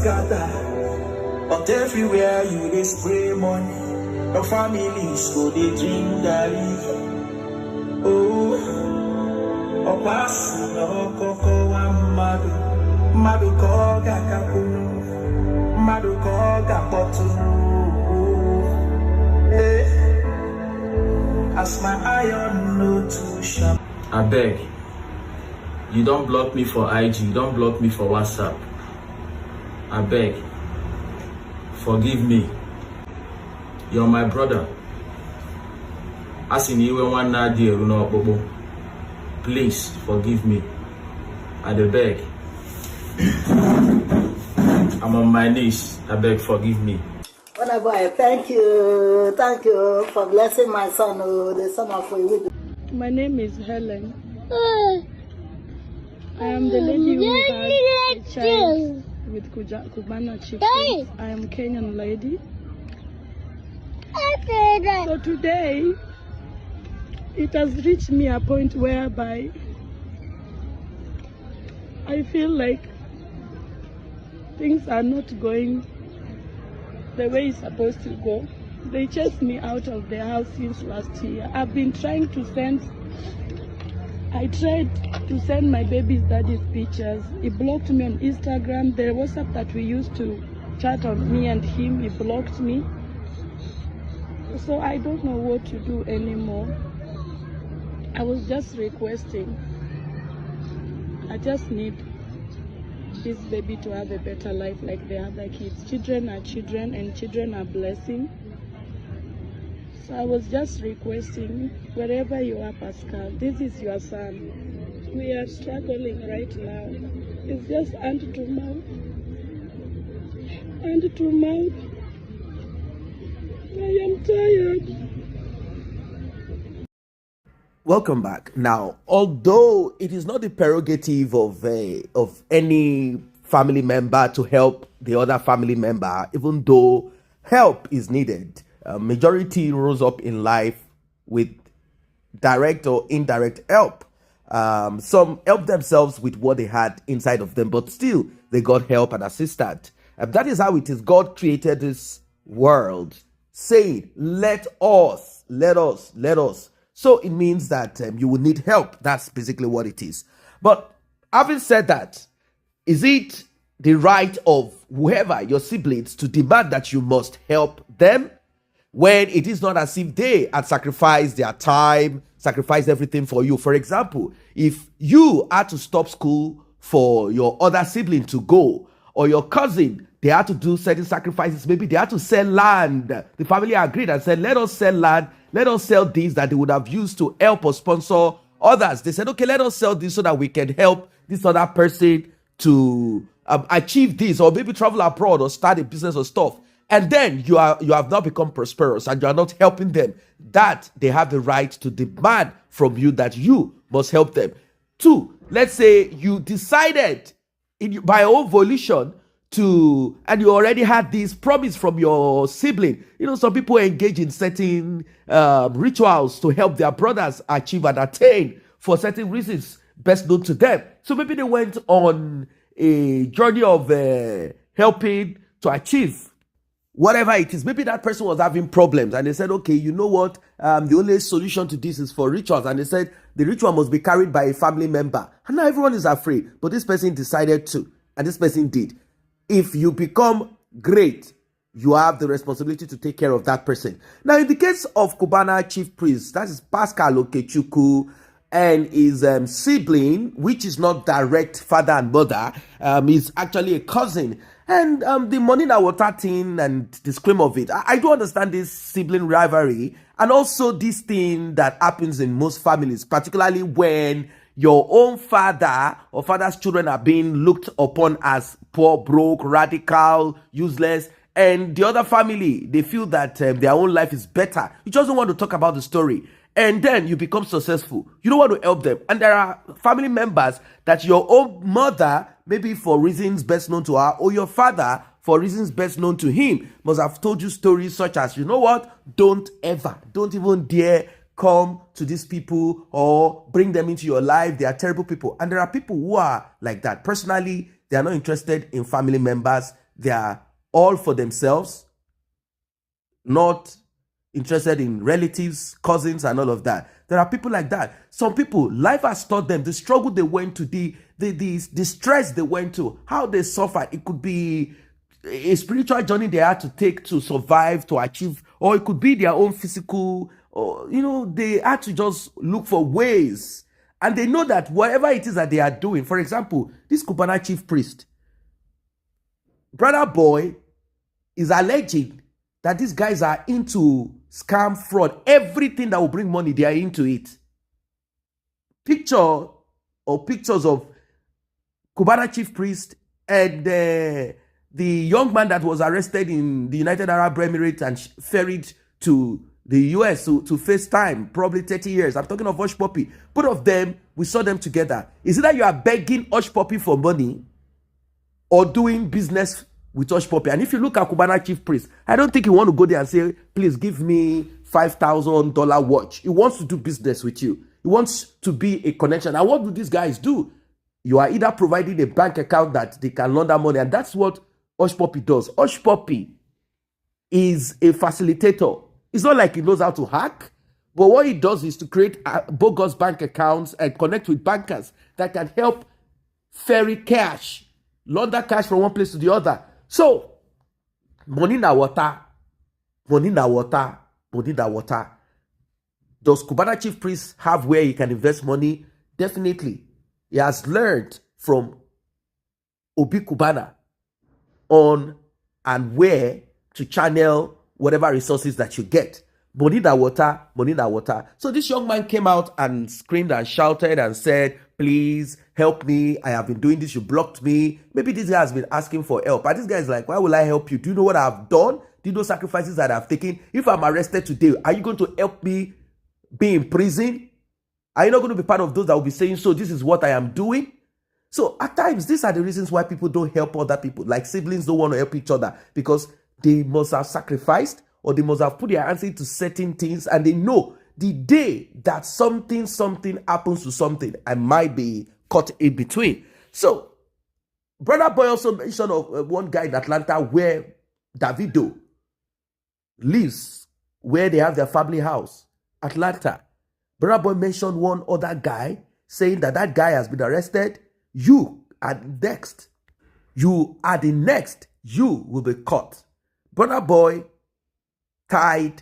scatter. But everywhere you dey spray money. Your families go they dream daddy. Oh, Opas, no coco, madu, madu koga kapunu, madu koga potu. As my iron no too sharp. I beg, you don't block me for IG, you don't block me for WhatsApp. I beg, forgive me. You're my brother. As in you one day, please forgive me. I beg. I'm on my knees. I beg, forgive me. Burnaboy, thank you for blessing my son, the son of you. My name is Helen. I am the lady who had a child with Cubana Chief Priest. I am a Kenyan lady. So today, it has reached me a point whereby I feel like things are not going the way it's supposed to go. They chased me out of their house since last year. I've been trying to I tried to send my baby's daddy's pictures. He blocked me on Instagram. The WhatsApp that we used to chat on, me and him, he blocked me. So I don't know what to do anymore. I was just requesting. I just need this baby to have a better life like the other kids. Children are children and children are blessing. So I was just requesting, wherever you are, Pascal, this is your son. We are struggling right now. It's just hand to mouth. Hand to mouth. I am tired. Welcome back. Now, although it is not the prerogative of any family member to help the other family member, even though help is needed, majority rose up in life with direct or indirect help. Some helped themselves with what they had inside of them, but still they got help and assistance. That is how it is. God created this world, saying, let us. So it means that you will need help. That's basically what it is. But having said that, is it the right of whoever, your siblings, to demand that you must help them when it is not as if they had sacrificed their time, sacrificed everything for you? For example, if you had to stop school for your other sibling to go, or your cousin, they had to do certain sacrifices. Maybe they had to sell land. The family agreed and said, let us sell land. Let us sell this that they would have used to help or sponsor others. They said, okay, let us sell this so that we can help this other person to achieve this, or maybe travel abroad or start a business or stuff. And then you have now become prosperous and you are not helping them. That they have the right to demand from you that you must help them. 2, let's say you decided by your own volition and you already had this promise from your sibling. Some people engage in certain rituals to help their brothers achieve and attain for certain reasons best known to them. So maybe they went on a journey of helping to achieve whatever it is. Maybe that person was having problems and they said, okay, you know what? The only solution to this is for rituals. And they said the ritual must be carried by a family member. And now everyone is afraid. But this person decided to, and this person did. If you become great, you have the responsibility to take care of that person. Now, in the case of Cubana Chief Priest, that is Pascal Okechukwu and his sibling, which is not direct father and mother, is actually a cousin. And the money that water thing and the scream of it, I do understand this sibling rivalry, and also this thing that happens in most families, particularly when your own father or father's children are being looked upon as poor, broke, radical, useless, and the other family, they feel that their own life is better. You just don't want to talk about the story. And then you become successful. You don't want to help them. And there are family members that your own mother, maybe for reasons best known to her, or your father, for reasons best known to him, must have told you stories such as, you know what? Don't even dare come to these people or bring them into your life. They are terrible people. And there are people who are like that. Personally, they are not interested in family members. They are all for themselves, not interested in relatives, cousins, and all of that. There are people like that. Some people, life has taught them the struggle they went to, the stress they went to, how they suffered. It could be a spiritual journey they had to take to survive, to achieve, or it could be their own physical, or, they had to just look for ways. And they know that whatever it is that they are doing, for example, this Cubana Chief Priest, Burnaboy is alleging that these guys are into scam, fraud, everything that will bring money, they are into it. Pictures of Cubana Chief Priest and the young man that was arrested in the United Arab Emirates and ferried to the US to face time, probably 30 years. I'm talking of Hush Puppy. Both of them, we saw them together. Is it that you are begging Hush Puppy for money or doing business with Hush Puppy? And if you look at Cubana Chief Priest, I don't think you want to go there and say, please give me $5,000 watch. He wants to do business with you. He wants to be a connection. And what do these guys do? You are either providing a bank account that they can launder money, and that's what Hush Puppy does. Hush Puppy is a facilitator. It's not like he knows how to hack, but what he does is to create bogus bank accounts and connect with bankers that can help ferry cash, launder cash from one place to the other. So, money na water, money na water, money na water. Does Cubana Chief Priest have where he can invest money? Definitely. He has learned from Obi Cubana on and where to channel whatever resources that you get. Money na water, money na water. So this young man came out and screamed and shouted and said, please help me. I have been doing this. You blocked me. Maybe this guy has been asking for help. And this guy is like, why will I help you? Do you know what I've done? Do you know sacrifices that I've taken? If I'm arrested today, are you going to help me be in prison? Are you not going to be part of those that will be saying, so this is what I am doing? So at times, these are the reasons why people don't help other people. Like siblings don't want to help each other because they must have sacrificed or they must have put their hands into certain things, and they know the day that something happens to something, I might be caught in between. So, Burnaboy also mentioned of one guy in Atlanta where Davido lives, where they have their family house, Atlanta. Burnaboy mentioned one other guy, saying that guy has been arrested. You are next. You are the next. You will be caught. Burnaboy tied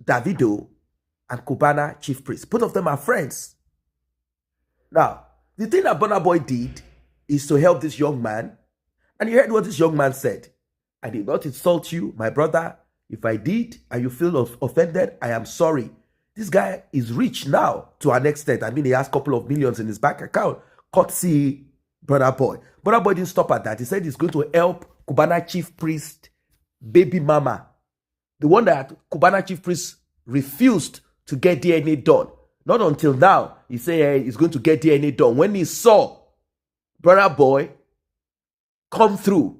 Davido and Cubana Chief Priest. Both of them are friends. Now, the thing that Burnaboy did is to help this young man. And you heard what this young man said. I did not insult you, my brother. If I did and you feel offended, I am sorry. This guy is rich now to an extent. I mean, he has a couple of millions in his bank account. Courtesy Burnaboy. Burnaboy didn't stop at that. He said he's going to help Cubana Chief Priest baby mama, the one that Cubana Chief Priest refused to get DNA done. Not until now, he said he's going to get DNA done. When he saw Burnaboy come through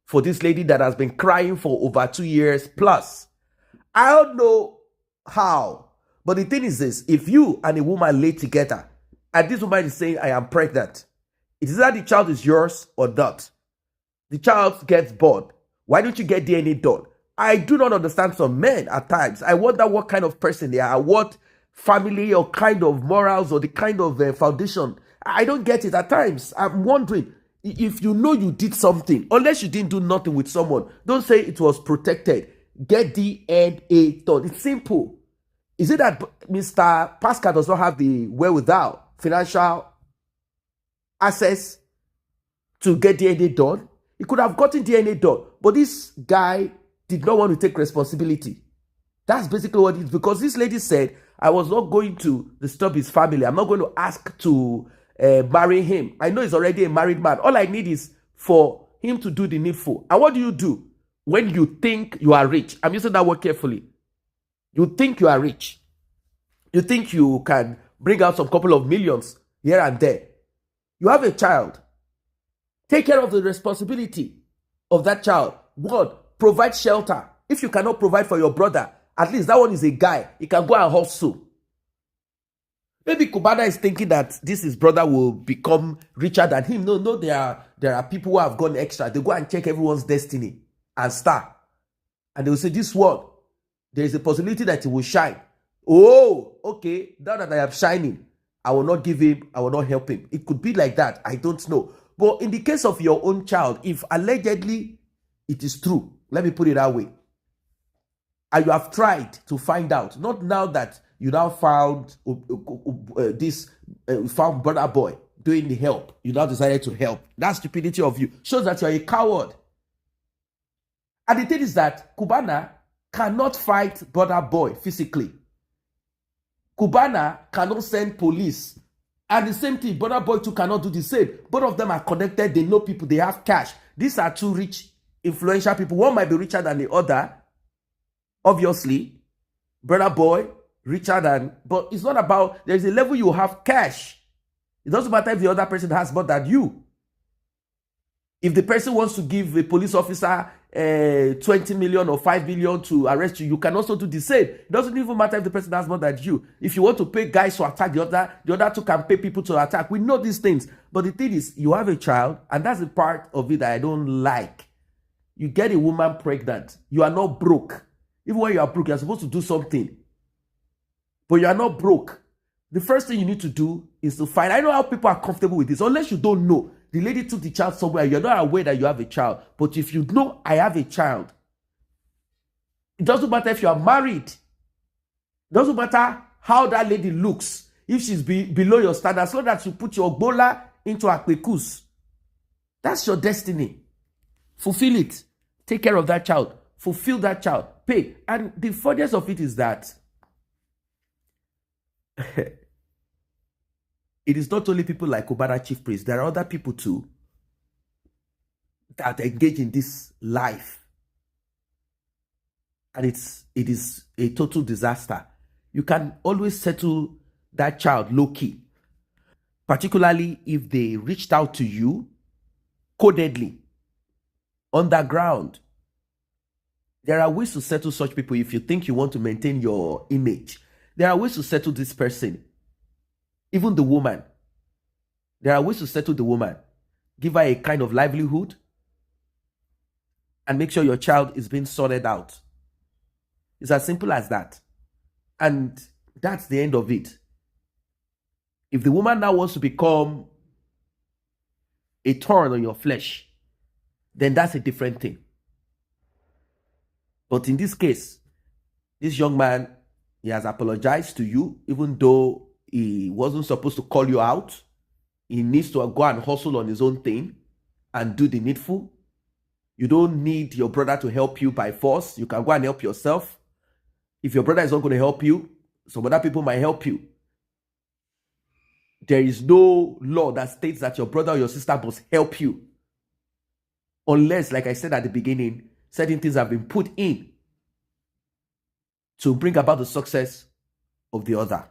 for this lady that has been crying for over 2 years plus. I don't know how, but the thing is this: if you and a woman lay together, and this woman is saying, I am pregnant, it is that the child is yours or not. The child gets born. Why don't you get DNA done? I do not understand some men at times. I wonder what kind of person they are, what family or kind of morals or the kind of foundation. I don't get it at times. I'm wondering, if you know you did something, unless you didn't do nothing with someone, don't say it was protected. Get DNA done. It's simple. Is it that Mr. Pascal does not have the wherewithal, financial access to get DNA done? He could have gotten DNA done, but this guy did not want to take responsibility. That's basically what it is, because this lady said, I was not going to disturb his family. I'm not going to ask to marry him. I know he's already a married man. All I need is for him to do the needful. And what do you do when you think you are rich? I'm using that word carefully. You think you are rich. You think you can bring out some couple of millions here and there. You have a child. Take care of the responsibility of that child. One, provide shelter. If you cannot provide for your brother, at least that one is a guy. He can go and hustle. Maybe Cubana is thinking that his brother will become richer than him. No, there are people who have gone extra. They go and check everyone's destiny and star. And they will say, this one, there is a possibility that it will shine. Oh, okay, now that I am shining, I will not give him, I will not help him. It could be like that. I don't know. But in the case of your own child, if allegedly it is true, let me put it that way, and you have tried to find out, not now that you now found found Burnaboy doing the help, you now decided to help. That stupidity of you shows that you're a coward. And the thing is that Cubana cannot fight Burnaboy physically. Cubana cannot send police. And the same thing, Burnaboy too cannot do the same. Both of them are connected, they know people, they have cash. These are two rich, influential people. One might be richer than the other. Obviously, Burnaboy, richer than, but it's not about, there's a level you have cash. It doesn't matter if the other person has more than you. If the person wants to give a police officer 20 million or 5 million to arrest you, you can also do the same. It doesn't even matter if the person has more than you. If you want to pay guys to attack the other two can pay people to attack. We know these things. But the thing is, you have a child, and that's the part of it that I don't like. You get a woman pregnant. You are not broke. Even when you are broke, you're supposed to do something. But you are not broke. The first thing you need to do is to find. I know how people are comfortable with this. Unless you don't know. The lady took the child somewhere. You're not aware that you have a child. But if you know I have a child, it doesn't matter if you are married. It doesn't matter how that lady looks. If she's below your standards, so that you put your bola into a kwekus. That's your destiny. Fulfill it. Take care of that child. Fulfill that child. Pay. And the funniest of it is that it is not only people like Cubana Chief Priest. There are other people too that engage in this life. And it is a total disaster. You can always settle that child low-key. Particularly if they reached out to you codedly, underground. There are ways to settle such people if you think you want to maintain your image. There are ways to settle this person. Even the woman. There are ways to settle the woman. Give her a kind of livelihood. And make sure your child is being sorted out. It's as simple as that. And that's the end of it. If the woman now wants to become a thorn on your flesh, then that's a different thing. But in this case, this young man, he has apologized to you, even though he wasn't supposed to call you out. He needs to go and hustle on his own thing and do the needful. You don't need your brother to help you by force. You can go and help yourself. If your brother is not going to help you, some other people might help you. There is no law that states that your brother or your sister must help you. Unless, like I said at the beginning, certain things have been put in to bring about the success of the other.